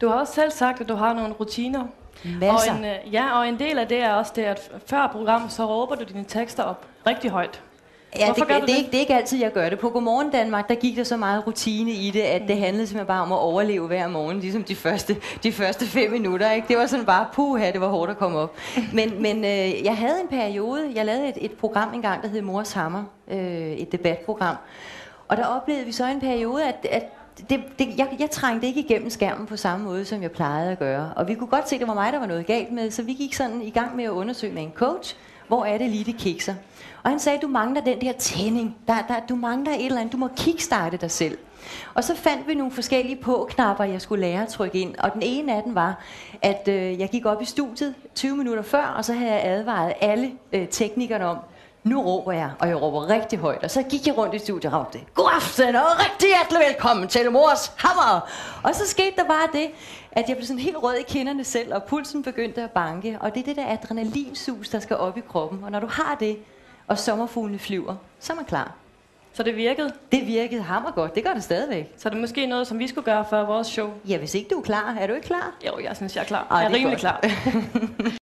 Du har også selv sagt, at du har nogle rutiner. Masser. Og en del af det er også det, at før programmet, så råber du dine tekster op rigtig højt. Ja, det er ikke altid, jeg gør det. På Godmorgen Danmark, der gik der så meget rutine i det, at det handlede simpelthen bare om at overleve hver morgen, ligesom de første 5 minutter. Ikke? Det var sådan bare, puha, det var hårdt at komme op. Men jeg havde en periode, jeg lavede et program engang, der hed Mors Hammer, et debatprogram. Og der oplevede vi så en periode, at jeg trængte ikke igennem skærmen på samme måde, som jeg plejede at gøre. Og vi kunne godt se, at det var mig, der var noget galt med, så vi gik sådan i gang med at undersøge med en coach, hvor er det lige, det kikser. Og han sagde, du mangler den der tænding. Du mangler et eller andet. Du må kickstarte dig selv. Og så fandt vi nogle forskellige på-knapper, jeg skulle lære at trykke ind. Og den ene af dem var, at jeg gik op i studiet 20 minutter før, og så havde jeg advaret alle teknikerne om, nu råber jeg, og jeg råber rigtig højt. Og så gik jeg rundt i studiet og råbte, god aften og rigtig hjertelig velkommen til Mors Hammer. Og så skete der bare det, at jeg blev sådan helt rød i kinderne selv, og pulsen begyndte at banke. Og det er det der adrenalinsus, der skal op i kroppen. Og når du har det, og sommerfuglene flyver, så er man klar. Så det virkede? Det virkede hammergodt. Det gør det stadigvæk. Så det er måske noget, som vi skulle gøre for vores show? Ja, hvis ikke du er klar. Er du ikke klar? Jo, jeg synes, jeg er klar. Jeg er rimelig klar.